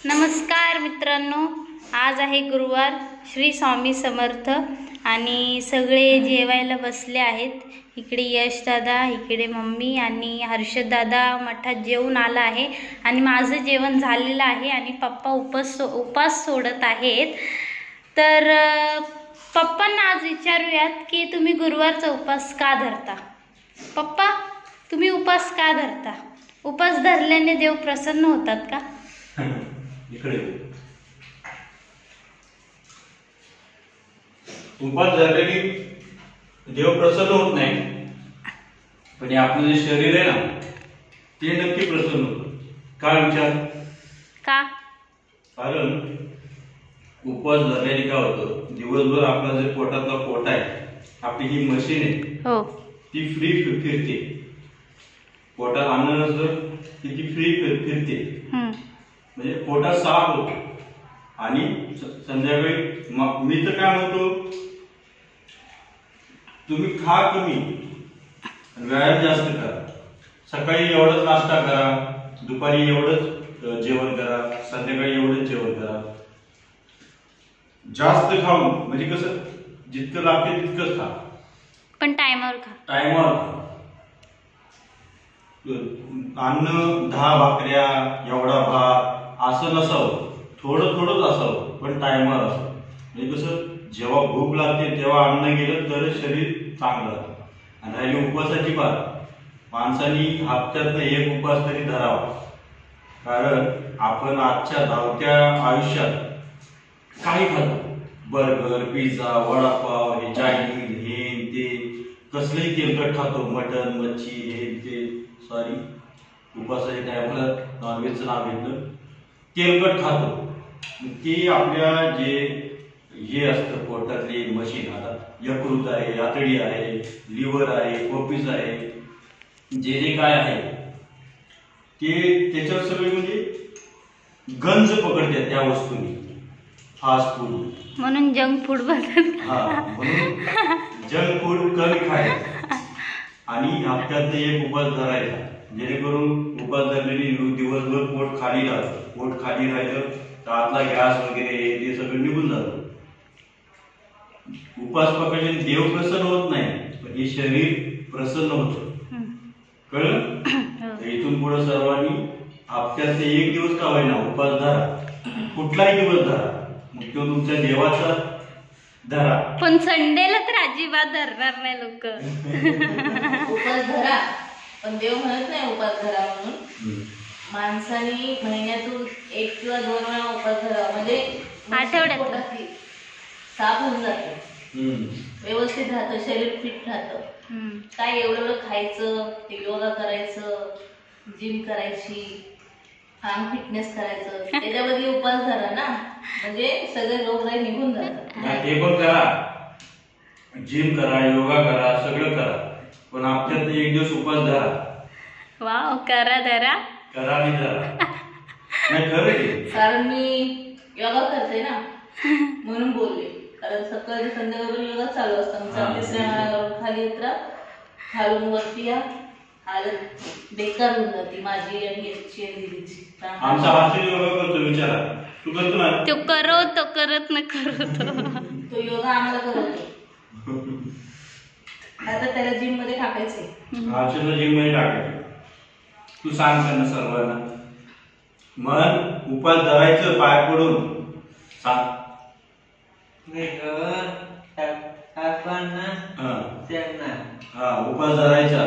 नमस्कार मित्रांनो, आज आहे गुरुवार. श्री स्वामी समर्थ. आणि सगळे जेवायला बसले आहेत. इकडे यश दादा, इकडे मम्मी आणि हर्षद दादा मठात जेवून आला आहे आणि माझं जेवण झालेलं आहे आणि पप्पा उपास सोडत आहेत. तर पप्पांना आज विचारूयात की तुम्ही गुरुवारचा उपास का धरता. पप्पा, तुम्ही उपास का धरता? उपास धरल्याने देव प्रसन्न होतात का? इकडे उपास धरल्याने देव प्रसन्न होत नाही, पण आपलं जे शरीर आहे ना ते नक्की प्रसन्न होतं. काय विचार का? कारण उपवास धरल्याने काय होतं, दिवसभर आपला जे पोटातला पोट आहे, आपली ही मशीन आहे हो, ती फ्री फिरते. पोटात अन्न नसलं की ती फ्री फिरते, म्हणजे पोटात साफ होतो. आणि संध्याकाळी मी तर काय म्हणतो, तुम्ही खा कमी, व्यायाम जास्त करा. सकाळी एवढंच नाश्ता करा, दुपारी एवढंच जेवण करा, संध्याकाळी एवढंच जेवण करा. जास्त खाऊन म्हणजे कसं, जितकं लागते तितकंच खा, पण टायमावर खा. अन्न 10 भाकऱ्या, एवढा भात असं नसावं, थोडं थोडंच असावं, पण टायमावर असावं. म्हणजे कसं, जेव्हा भूक लागते तेव्हा अन्न गेलं तर शरीर चांगलं राहतं. आणि राहिली उपवासाची बात, माणसाने हप्त्यातनं एक उपवास तरी धरावा. कारण आपण आजच्या धावत्या आयुष्यात काही खातो, बर्गर, पिझ्झा, वडापाव, हे चायनीज, हे ते कसलंही तेलकट खातो, मटन, मच्छी, हे ते. सॉरी, उपवासाच्या टायमाला नॉनव्हेजचं नाव घेतलं, तेलकट खातो. ते आपल्या जे असतं पोटातली मशीन, आता यकृत आहे, आतडी आहे, लिव्हर आहे, पोपीज आहे, जे काय आहे ते त्याच्यावर सगळे म्हणजे गंज पकडतात त्या वस्तूंनी, फास्ट फूड. म्हणून जंक फूड बनतात. म्हणून जंक फूड कमी खायचं आणि हप्त्यात एक उपवास धरायचा, जेणेकरून उपवास धरलेली दिवसभर पोट खाली राहतं. पोट खाली राहिलं तर आतला गॅस वगैरे ते सगळं निघून जातं. उपास पकडल्याने देव प्रसन्न होत नाही, पण हे शरीर प्रसन्न होतं. कळलं? इथून पुढे सर्वांनी हप्त्यात एक दिवस का होईना उपास धरा, कुठलाही दिवस धरा, मग तो तुमच्या देवाचा धरा. पण संडेला तर अजिबात धरणार नाही लोक. उपास धरा, पण देव म्हणत नाही उपास धरा म्हणून. माणसाने महिन्यातून 1 किंवा 2 वेळा उपास धरा, म्हणजे आठवड्यात साफ होऊन जातं, व्यवस्थित राहतं, शरीर फिट राहतं. काय एवढं खायचं, योगा करायचं, जिम करायची, फार्म फिटनेस करायचं, त्याच्यामध्ये उपास धरा ना, म्हणजे सगळे रोगराई निघून जातात. हे पण करा, जिम करा, योगा करा, सगळं करा, पण हप्त्यात एक दिवस उपास धरा. वाव, करा धरा, करा आणि धरा. नाही खरं, कारण मी योगा करते ना म्हणून बोलले. कारण सकाळी संध्याकाळी योगा चालू असतात. 3ऱ्या माळ्यावरून खाली उतरा, खालून वरती या, हालत बेकार होऊन जाते माझी आणि याची आणि दीदीची. आमचा हाती योगा करतो, विचारा. तू करतो ना? तो करत न करतो. तो योगा आम्हाला करतो. आता त्याला जिम मध्ये टाकायचंय. आमच्या जिम मध्ये टाकायचं. तू सांग त्यांना सर्वांना. मन उपास धरायचं, पाय पडून सांग. उपास धरायचा.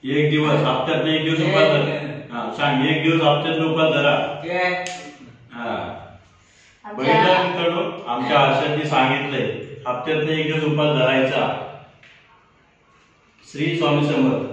एक दिवस हप्त्यात, एक दिवस उपास धरा. सांग, एक दिवस हप्त्यात उपास धरा. बघितलं मित्रांनो, आमच्या आरशांनी सांगितलंय हप्त्यात एक दिवस उपास धरायचा. श्री स्वामी समर्थ.